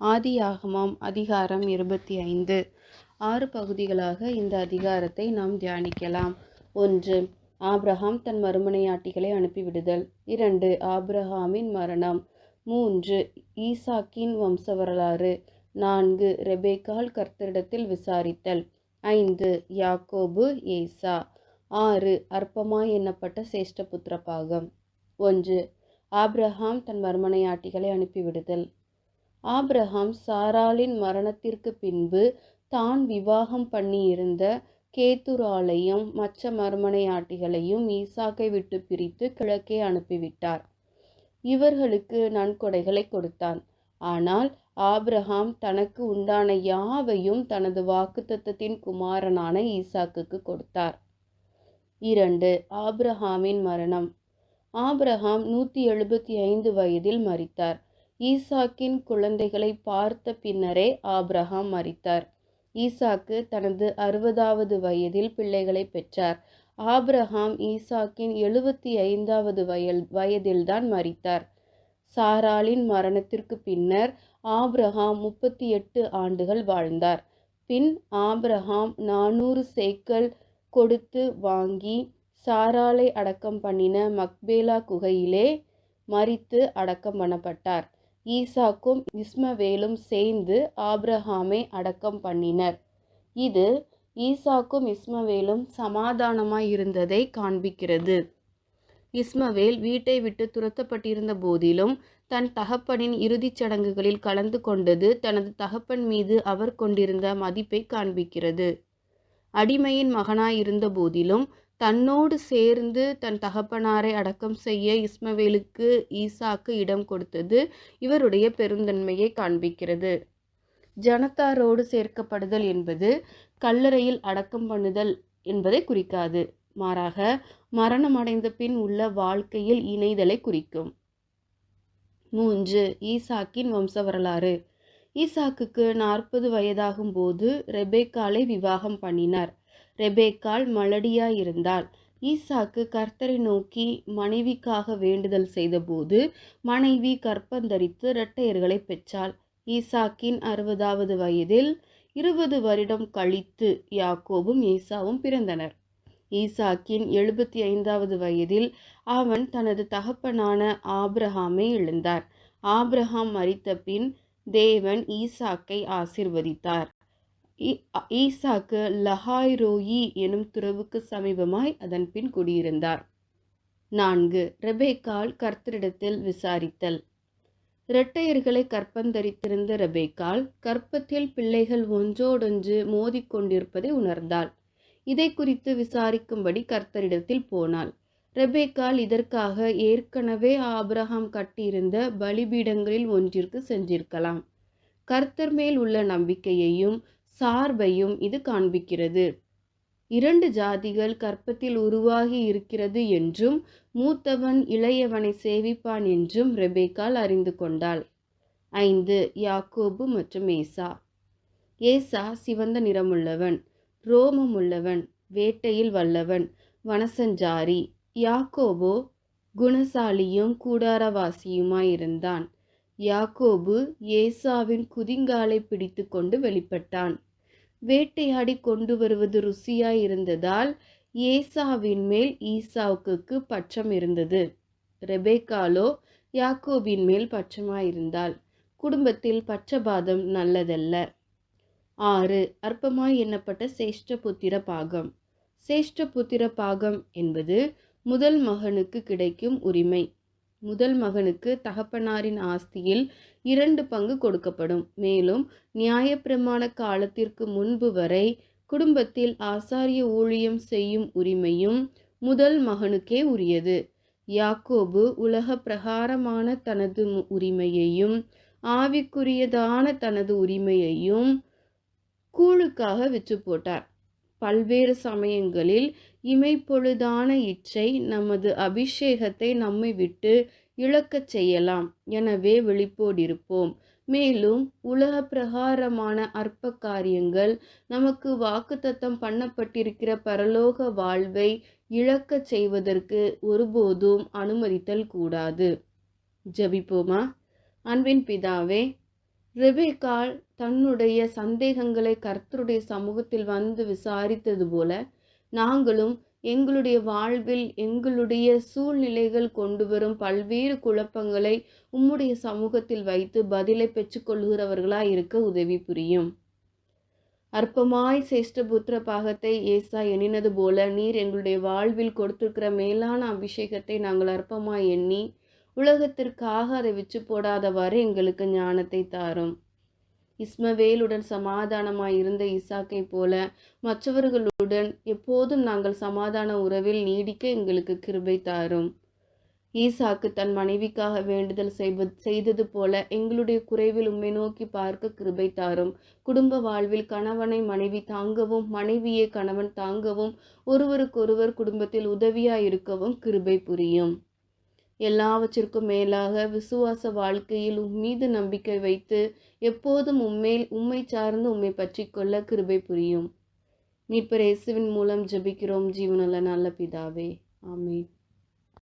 ஆதியாகமம் அதிகாரம் 25. 6 பகுதிகளாக இந்த அதிகாரத்தை நாம் தியானிக்கலாம். 1. ஆபிரகாம் தன் மறுமனையாட்டிகளை அனுப்பிவிடுதல். 2. ஆபிரகாமின் மரணம். 3. ஈசாக்கின் வம்ச வரலாறு. 4. ரெபேக்காள் கர்த்தரிடத்தில் விசாரித்தல். 5. யாக்கோபு ஏசா. 6. அற்பமாய் எண்ணப்பட்ட சேஷ்டபுத்திர பாகம். 1. ஆபிரகாம் தன் மறுமனையாட்டிகளை அனுப்பிவிடுதல். ஆபிரகாம் சாராளின் மரணத்திற்கு பின்பு தான் விவாகம் பண்ணியிருந்த கேத்துராளையும் மற்ற மறுமனையாட்டிகளையும் ஈசாக்கை விட்டு பிரித்து கிழக்கே அனுப்பிவிட்டார். இவர்களுக்கு நன்கொடைகளை கொடுத்தான். ஆனால் ஆபிரகாம் தனக்கு உண்டான யாவையும் தனது வாக்குத்தத்தத்தின் குமாரனான ஈசாக்குக்கு கொடுத்தார். 2. ஆபிரகாமின் மரணம். ஆபிரகாம் 175 வயதில் மரித்தார். ஈசாக்கின் குழந்தைகளை பார்த்த பின்னரே ஆபிரகாம் மரித்தார். ஈசாக்கு தனது 60வது வயதில் பிள்ளைகளை பெற்றார். ஆபிரகாம் ஈசாக்கின் 75வது வயதில்தான் மரித்தார். சாராளின் மரணத்திற்கு பின்னர் ஆபிரகாம் 38 ஆண்டுகள் வாழ்ந்தார். பின் ஆபிரகாம் 400 சேக்கல் கொடுத்து வாங்கி சாராளை அடக்கம் பண்ணின மக்பேலா குகையிலே மரித்து அடக்கம் பண்ணப்பட்டார். ஈசாக்கும் இஸ்மவேலும் சேர்ந்து ஆபிரகாமை அடக்கம் பண்ணினர். இது ஈசாக்கும் இஸ்மவேலும் சமாதானமாய் இருந்ததை காண்பிக்கிறது. இஸ்மவேல் வீட்டை விட்டு துரத்தப்பட்டிருந்த போதிலும் தன் தகப்பனின் இறுதிச் சடங்குகளில் கலந்து கொண்டது தனது தகப்பன் மீது அவர் கொண்டிருந்த மதிப்பை காண்பிக்கிறது. அடிமையின் மகனாயிருந்த போதிலும் தன்னோடு சேர்ந்து தன் தகப்பனாரை அடக்கம் செய்ய இஸ்மவேலுக்கு ஈசாக்கு இடம் கொடுத்தது இவருடைய பெருந்தன்மையை காண்பிக்கிறது. ஜனத்தாரோடு சேர்க்கப்படுதல் என்பது கல்லறையில் அடக்கம் பண்ணுதல் என்பதை குறிக்காது. மாறாக மரணமடைந்த பின் உள்ள வாழ்க்கையில் இணைதலை குறிக்கும். 3. ஈசாக்கின் வம்ச வரலாறு. ஈசாக்குக்கு 40 வயதாகும் போது ரெபேக்காளை விவாகம் பண்ணினார். ரெபேக்காள் மலடியாயிருந்தாள். ஈசாக்கு கர்த்தரை நோக்கி மனைவிக்காக வேண்டுதல் செய்தபோது மனைவி கர்ப்பந்தரித்து இரட்டையர்களை பெற்றாள். ஈசாக்கின் 60வது வயதில் 20 வருடம் கழித்து யாக்கோபும் ஏசாவும் பிறந்தனர். ஈசாக்கின் 75வது வயதில் அவன் தனது தகப்பனான ஆபிரகாமை இழந்தார். ஆபிரகாம் மரித்த பின் தேவன் ஈசாக்கை ஆசீர்வதித்தார். ஈசாக்கு லஹாய்ரோயி எனும் துறவுக்கு சமீபமாய் அதன் பின் குடியிருந்தார். 4. ரெபேக்காள் கர்த்தரிடத்தில் விசாரித்தல். இரட்டையர்களை கர்ப்பந்தரித்திருந்த ரெபேக்காள் கர்ப்பத்தில் பிள்ளைகள் ஒன்றோடொன்று மோதிக்கொண்டிருப்பதை உணர்ந்தாள். இதை குறித்து விசாரிக்கும்படி கர்த்தரிடத்தில் போனாள். ரெபேக்காள் இதற்காக ஏற்கனவே ஆபிரகாம் கட்டியிருந்த பலிபீடங்களில் ஒன்றிற்கு சென்றிருக்கலாம். கர்த்தர் மேல் உள்ள நம்பிக்கையையும் சார்பையும் இது காண்பிக்கிறது. 2 ஜாதிகள் கர்ப்பத்தில் உருவாகி இருக்கிறது என்றும் மூத்தவன் இளையவனை சேவிப்பான் என்றும் ரெபேக்காள் அறிந்து கொண்டாள். 5. யாக்கோபு மற்றும் ஏசா. ஏசா சிவந்த நிறமுள்ளவன், ரோமமுள்ளவன், வேட்டையில் வல்லவன், வனசஞ்சாரி. யாக்கோபோ குணசாலியும் கூடாரவாசியுமாயிருந்தான். யாக்கோபு ஏசாவின் குதிங்காலை பிடித்து கொண்டு வெளிப்பட்டான். வேட்டையாடி கொண்டு வருவது ருசியாயிருந்ததால் ஏசாவின் மேல் ஈசாவுக்கு பட்சம் இருந்தது. ரெபேக்காளோ யாக்கோபின் மேல் பட்சமாயிருந்தாள். குடும்பத்தில் பட்சபாதம் நல்லதல்ல. 6. அற்பமாய் எண்ணப்பட்ட சேஷ்டபுத்திர பாகம். சேஷ்டபுத்திர பாகம் என்பது முதல் மகனுக்கு கிடைக்கும் உரிமை. முதல் மகனுக்கு தகப்பனாரின் ஆஸ்தியில் 2 பங்கு கொடுக்கப்படும். மேலும் நியாயப்பிரமாண காலத்திற்கு முன்பு வரை குடும்பத்தில் ஆசாரிய ஊழியம் செய்யும் உரிமையும் முதல் மகனுக்கே உரியது. யாக்கோபு உலக பிரகாரமான தனது உரிமையையும் ஆவிக்குரியதான தனது உரிமையையும் கூழுக்காக விற்று போட்டார். பல்வேறு சமயங்களில் இமைப்பொழுதான இச்சை நமது அபிஷேகத்தை நம்மை விட்டு இழக்கச் செய்யலாம். எனவே விழிப்போடிருப்போம். மேலும் உலக பிரகாரமான அற்ப காரியங்கள் நமக்கு வாக்குத்தத்தம் பண்ணப்பட்டிருக்கிற பரலோக வாழ்வை இழக்கச் செய்வதற்கு ஒருபோதும் அனுமதித்தல் கூடாது. ஜெபிப்போமா. அன்பின் பிதாவே, ரெபேக்காள் தன்னுடைய சந்தேகங்களை கர்த்தருடைய சமூகத்தில் வந்து விசாரித்தது போல நாங்களும் எங்களுடைய வாழ்வில் எங்களுடைய சூழ்நிலைகள் கொண்டு வரும் பல்வேறு குழப்பங்களை உம்முடைய சமூகத்தில் வைத்து பதிலை பெற்றுக்கொள்கிறவர்களாய் இருக்க உதவி புரியும். அற்பமாய் சேஷ்டபுத்திர பாகத்தை ஏசா எண்ணினது போல நீர் எங்களுடைய வாழ்வில் கொடுத்திருக்கிற மேலான அபிஷேகத்தை நாங்கள் அற்பமாய் எண்ணி உலகத்திற்காக அதை விற்று போடாதவாறு எங்களுக்கு ஞானத்தை தாரும். இஸ்மவேலுடன் சமாதானமாய் இருந்த ஈசாக்கை போல மற்றவர்களுடன் எப்போதும் நாங்கள் சமாதான உறவில் நீடிக்க எங்களுக்கு கிருபை தாரும். ஈசாக்கு தன் மனைவிக்காக வேண்டுதல் செய்தது போல எங்களுடைய குறைவில் உம்மை நோக்கி பார்க்க கிருபை தாரும். குடும்ப வாழ்வில் கணவனை மனைவி தாங்கவும் மனைவியை கணவன் தாங்கவும் ஒருவருக்கொருவர் குடும்பத்தில் உதவியாயிருக்கவும் கிருபை புரியும். எல்லாவற்றிற்கும் மேலாக விசுவாச வாழ்க்கையில் உம்மீது நம்பிக்கை வைத்து எப்போதும் உம்மை சார்ந்து உம்மை பற்றி கொள்ள கிருபை புரியும். மீட்பர் இயேசுவின் மூலம் ஜெபிக்கிறோம் ஜீவனுள்ள நல்ல பிதாவே, ஆமென்.